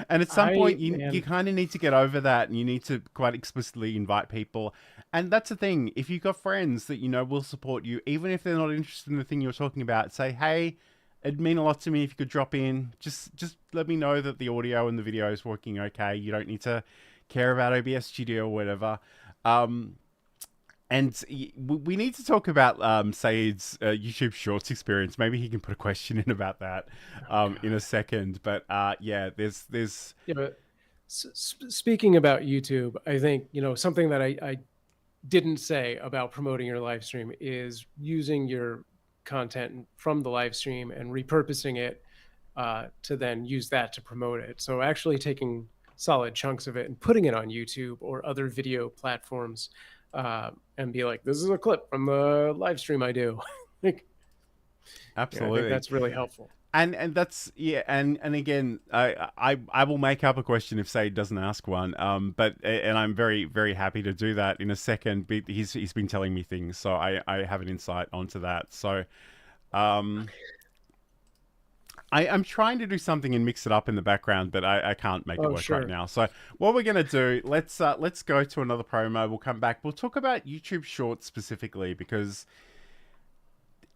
And at some point, you kind of need to get over that, and you need to quite explicitly invite people. And that's the thing. If you've got friends that you know will support you, even if they're not interested in the thing you're talking about, say, hey, it'd mean a lot to me if you could drop in. Just let me know that the audio and the video is working okay. You don't need to care about OBS Studio or whatever. And we need to talk about Saeed's YouTube Shorts experience. Maybe he can put a question in about that in a second. But there's yeah. But speaking about YouTube, I think something that I didn't say about promoting your live stream is using your content from the live stream and repurposing it to then use that to promote it. So actually taking solid chunks of it and putting it on YouTube or other video platforms, and be like, this is a clip from the live stream I do. Absolutely. I think that's really helpful. And that's and again, I will make up a question if Saeed doesn't ask one. But I'm very, very happy to do that in a second. But he's been telling me things, so I have an insight onto that. So I'm trying to do something and mix it up in the background, but I can't make it work right now. So what we're going to do, let's go to another promo. We'll come back. We'll talk about YouTube Shorts specifically because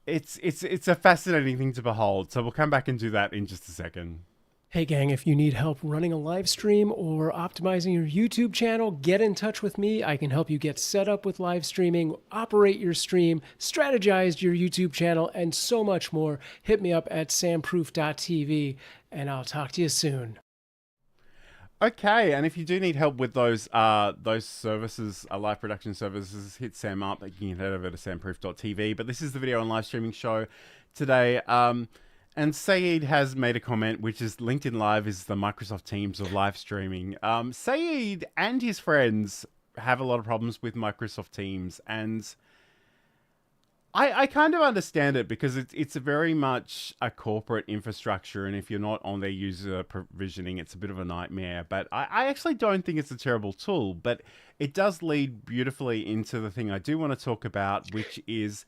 it's a fascinating thing to behold. So we'll come back and do that in just a second. Hey gang, if you need help running a live stream or optimizing your YouTube channel, get in touch with me. I can help you get set up with live streaming, operate your stream, strategize your YouTube channel, and so much more. Hit me up at samproof.tv, and I'll talk to you soon. Okay, and if you do need help with those services, live production services, hit Sam up. You can head over to samproof.tv. But this is the video and live streaming show today. And Saeed has made a comment, which is LinkedIn Live is the Microsoft Teams of live streaming. Saeed and his friends have a lot of problems with Microsoft Teams, and I kind of understand it because it's very much a corporate infrastructure, and if you're not on their user provisioning, it's a bit of a nightmare. But I actually don't think it's a terrible tool, but it does lead beautifully into the thing I do want to talk about, which is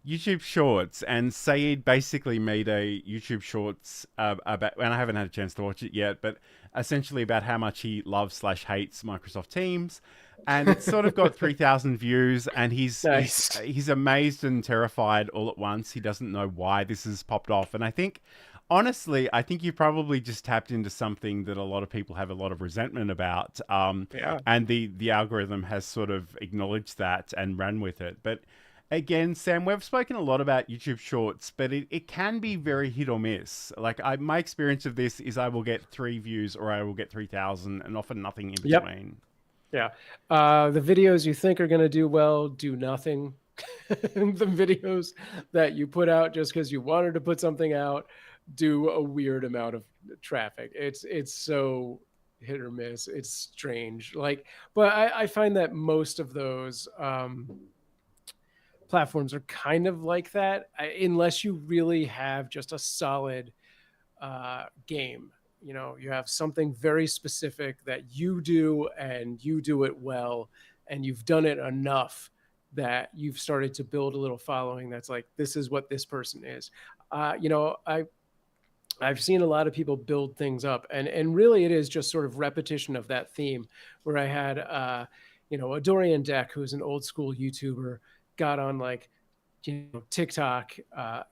YouTube Shorts. And Saeed basically made a YouTube Shorts about, and I haven't had a chance to watch it yet, but essentially about how much he loves / hates Microsoft Teams. And it's sort of got 3,000 views, and he's amazed and terrified all at once. He doesn't know why this has popped off. And I think, honestly, you probably just tapped into something that a lot of people have a lot of resentment about. And the algorithm has sort of acknowledged that and ran with it. But again, Sam, we've spoken a lot about YouTube Shorts, but it can be very hit or miss. Like my experience of this is I will get 3 views or I will get 3,000 and often nothing in between. Yeah. The videos you think are going to do well do nothing. The videos that you put out just because you wanted to put something out do a weird amount of traffic. It's so hit or miss. It's strange. Like, but I find that most of those platforms are kind of like that, unless you really have just a solid game. You know, you have something very specific that you do and you do it well, and you've done it enough that you've started to build a little following that's like, this is what this person is. You know, I've seen a lot of people build things up, and really it is just sort of repetition of that theme. Where I had you know, a Dorian Deck, who's an old school YouTuber, got on like, you know, TikTok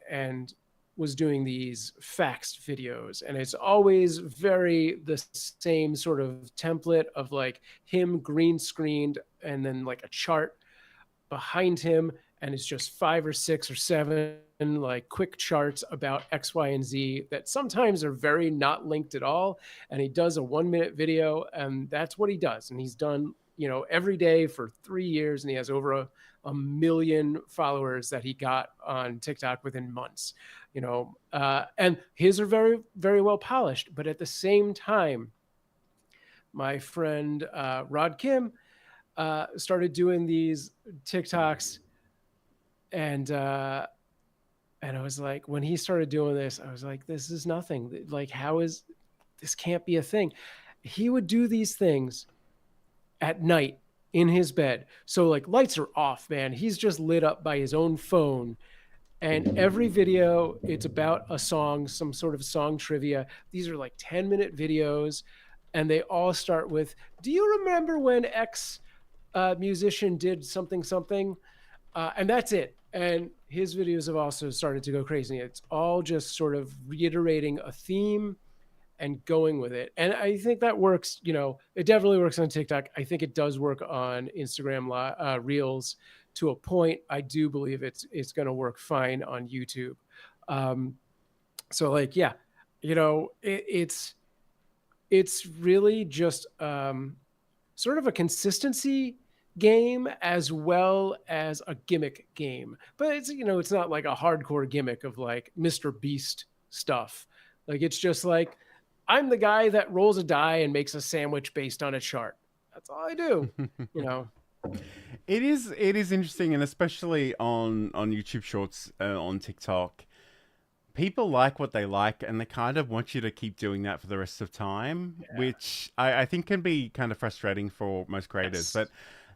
and was doing these faxed videos, and it's always very the same sort of template of like him green screened and then like a chart behind him, and it's just 5 or 6 or 7 like quick charts about X, Y, and Z that sometimes are very not linked at all. And he does a 1-minute video, and that's what he does. And he's done, you know, every day for 3 years, and he has over a million followers that he got on TikTok within months. You know, and his are very, very well polished. But at the same time, my friend Rod Kim started doing these TikToks, and I was like, when he started doing this, I was like, this is nothing. Like, how is this? Can't be a thing. He would do these things at night in his bed. So like lights are off, man. He's just lit up by his own phone. And every video, it's about a song, some sort of song trivia. These are like 10-minute videos. And they all start with, do you remember when X musician did something, something? And that's it. And his videos have also started to go crazy. It's all just sort of reiterating a theme and going with it. And I think that works. You know, it definitely works on TikTok. I think it does work on Instagram Reels to a point. I do believe it's going to work fine on YouTube. So like, yeah, you know, it's really just sort of a consistency game as well as a gimmick game. But it's, you know, it's not like a hardcore gimmick of like Mr. Beast stuff. Like, it's just like, I'm the guy that rolls a die and makes a sandwich based on a chart. That's all I do, you know. It is interesting, and especially on YouTube Shorts, on TikTok, people like what they like, and they kind of want you to keep doing that for the rest of time, which I think can be kind of frustrating for most creators. Yes. But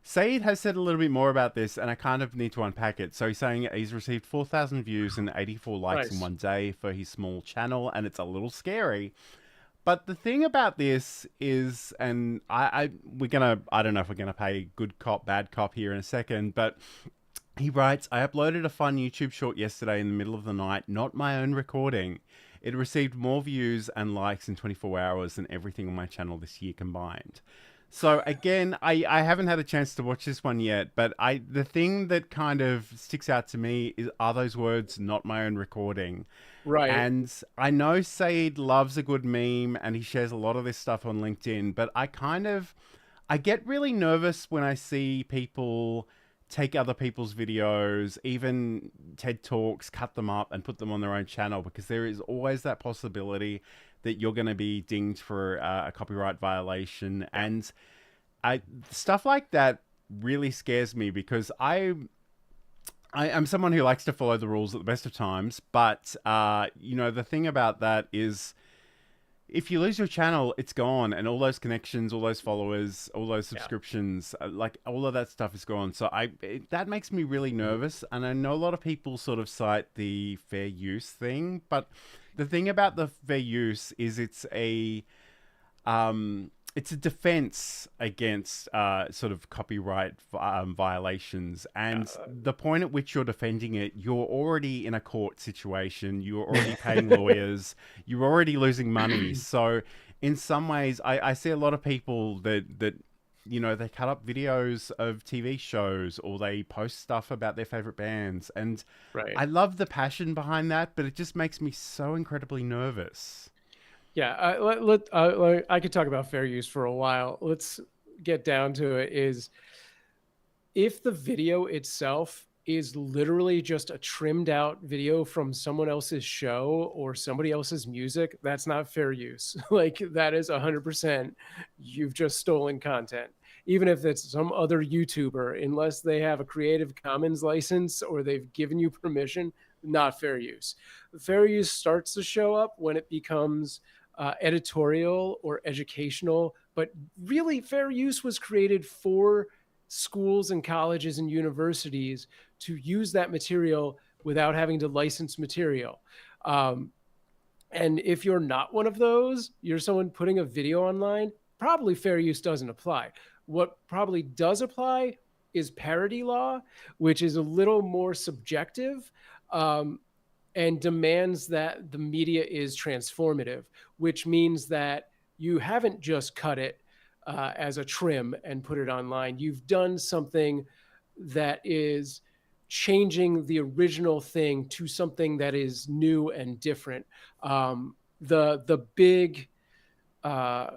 Saeed has said a little bit more about this, and I kind of need to unpack it. So he's saying he's received 4,000 views and 84 likes in one day for his small channel, and it's a little scary. But the thing about this is, and I don't know if we're gonna play good cop, bad cop here in a second, but he writes, I uploaded a fun YouTube short yesterday in the middle of the night, not my own recording. It received more views and likes in 24 hours than everything on my channel this year combined. So again, I haven't had a chance to watch this one yet, but the thing that kind of sticks out to me are those words, not my own recording. Right. And I know Saeed loves a good meme, and he shares a lot of this stuff on LinkedIn, but I get really nervous when I see people take other people's videos, even TED Talks, cut them up and put them on their own channel, because there is always that possibility that you're going to be dinged for a copyright violation. And stuff like that really scares me, because I'm someone who likes to follow the rules at the best of times. But, you know, the thing about that is, if you lose your channel, it's gone. And all those connections, all those followers, all those subscriptions, like all of that stuff is gone. So that makes me really nervous. And I know a lot of people sort of cite the fair use thing. But the thing about the fair use is it's a defense against sort of copyright violations. And the point at which you're defending it, you're already in a court situation. You're already paying lawyers. You're already losing money. So in some ways, I see a lot of people that you know, they cut up videos of TV shows, or they post stuff about their favorite bands. And I love the passion behind that, but it just makes me so incredibly nervous. Yeah, I could talk about fair use for a while. Let's get down to it. Is if the video itself is literally just a trimmed out video from someone else's show or somebody else's music, that's not fair use. Like that is 100% you've just stolen content. Even if it's some other YouTuber, unless they have a Creative Commons license or they've given you permission, not fair use. Fair use starts to show up when it becomes editorial or educational, but really fair use was created for schools and colleges and universities to use that material without having to license material. And if you're not one of those, you're someone putting a video online, probably fair use doesn't apply. What probably does apply is parody law, which is a little more subjective. And demands that the media is transformative, which means that you haven't just cut it as a trim and put it online. You've done something that is changing the original thing to something that is new and different. The big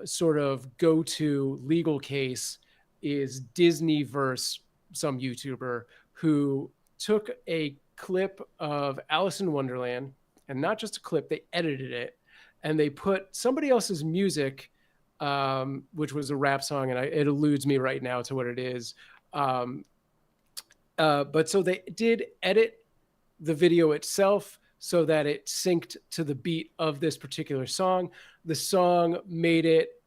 sort of go-to legal case is Disney versus some YouTuber who took a clip of Alice in Wonderland, and not just a clip, they edited it and they put somebody else's music, which was a rap song, and it eludes me right now to what it is. But so they did edit the video itself so that it synced to the beat of this particular song. The song made it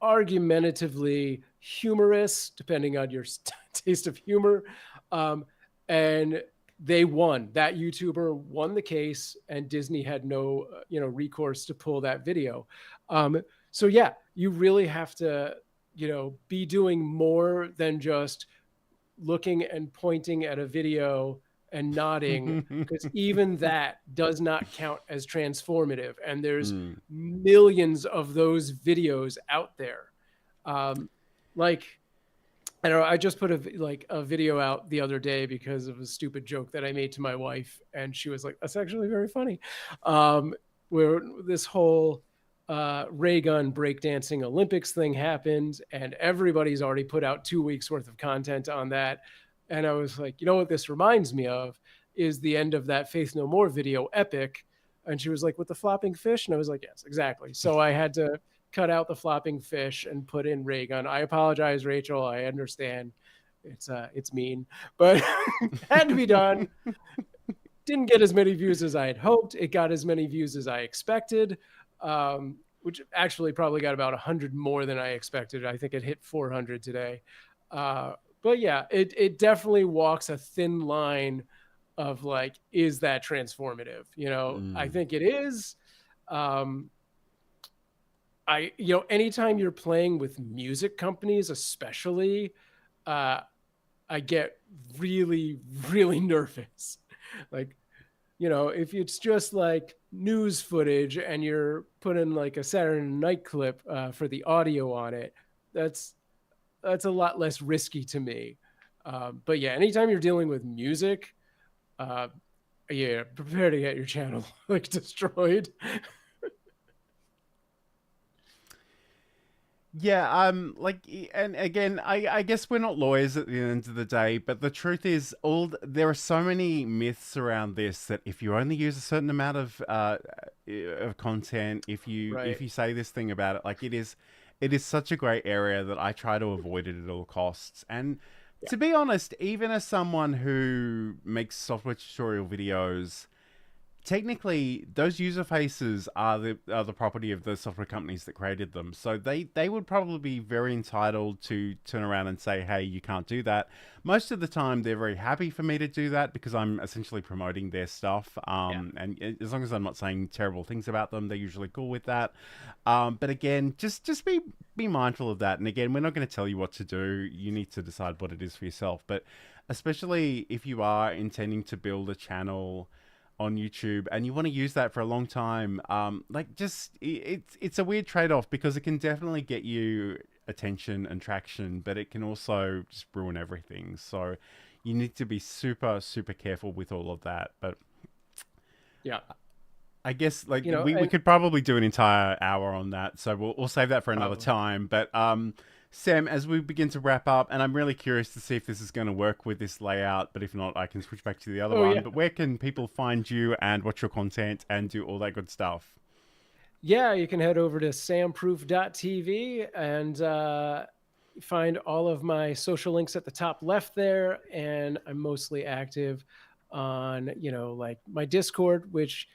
argumentatively humorous, depending on your taste of humor. And they won. That YouTuber won the case, and Disney had no, recourse to pull that video. So yeah, you really have to, be doing more than just looking and pointing at a video and nodding, because even that does not count as transformative. And there's millions of those videos out there. I don't know. I just put a video out the other day because of a stupid joke that I made to my wife, and she was like, "That's actually very funny." Where this whole ray gun breakdancing Olympics thing happened, and everybody's already put out 2 weeks worth of content on that. And I was like, you know what this reminds me of is the end of that Faith No More video, Epic. And she was like, with the flopping fish? And I was like, yes, exactly. So I had to cut out the flopping fish and put in ray gun. I apologize, Rachel. I understand it's mean, but had to be done. Didn't get as many views as I had hoped. It got as many views as I expected, which actually probably got about 100 more than I expected. I think it hit 400 today. But yeah, it definitely walks a thin line of like, is that transformative? I think it is. Anytime you're playing with music companies, especially, I get really, really nervous. Like, if it's just like news footage and you're putting like a Saturday Night clip for the audio on it, that's a lot less risky to me. But yeah, anytime you're dealing with music, prepare to get your channel like destroyed. Yeah, and again, I guess we're not lawyers at the end of the day, but the truth is, there are so many myths around this that if you only use a certain amount of content, if you say this thing about it, like it is such a great area that I try to avoid it at all costs. And to be honest, even as someone who makes software tutorial videos, technically those user faces are the property of the software companies that created them. So they would probably be very entitled to turn around and say, hey, you can't do that. Most of the time they're very happy for me to do that because I'm essentially promoting their stuff. And as long as I'm not saying terrible things about them, they're usually cool with that. But again, just be mindful of that. And again, we're not going to tell you what to do. You need to decide what it is for yourself. But especially if you are intending to build a channel on YouTube and you want to use that for a long time, it's a weird trade-off because it can definitely get you attention and traction, but it can also just ruin everything. So you need to be super, super careful with all of that. But yeah, I guess we could probably do an entire hour on that. So we'll save that for another time. But Sam, as we begin to wrap up, and I'm really curious to see if this is going to work with this layout, but if not, I can switch back to the other Oh, one. yeah. But where can people find you and watch your content and do all that good stuff? Yeah, you can head over to samproof.tv and find all of my social links at the top left there. And I'm mostly active on, like my Discord, which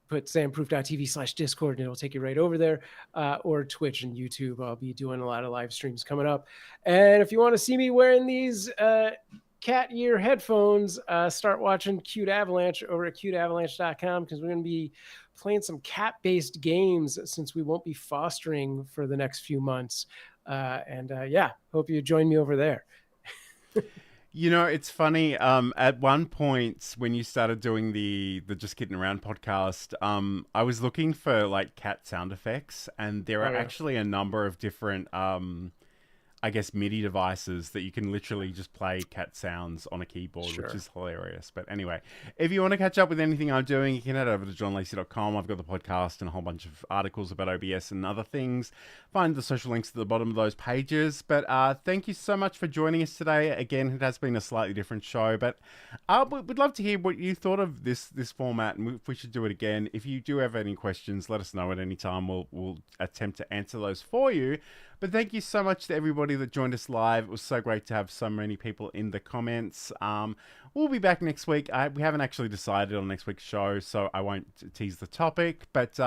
put samproof.tv/Discord and it'll take you right over there, or Twitch and YouTube. I'll be doing a lot of live streams coming up. And if you want to see me wearing these cat ear headphones, start watching Cute Avalanche over at cuteavalanche.com, because we're going to be playing some cat-based games since we won't be fostering for the next few months. Yeah, hope you join me over there. You know, it's funny. At one point when you started doing the Just Kidding Around podcast, I was looking for like cat sound effects, and there are actually a number of different I guess MIDI devices that you can literally just play cat sounds on a keyboard, which is hilarious. But anyway, if you want to catch up with anything I'm doing, you can head over to johnlacey.com. I've got the podcast and a whole bunch of articles about OBS and other things. Find the social links at the bottom of those pages. But thank you so much for joining us today. Again, it has been a slightly different show, but we'd love to hear what you thought of this format, and if we should do it again. If you do have any questions, let us know at any time. We'll attempt to answer those for you. But thank you so much to everybody that joined us live. It was so great to have so many people in the comments. We'll be back next week. We haven't actually decided on next week's show, so I won't tease the topic. But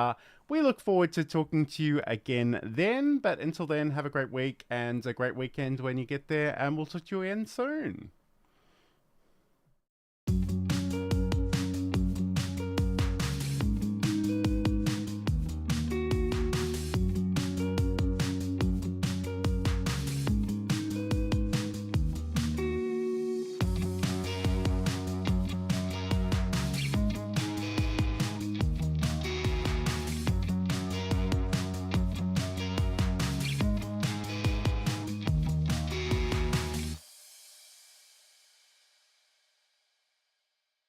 we look forward to talking to you again then. But until then, have a great week and a great weekend when you get there. And we'll talk to you again soon.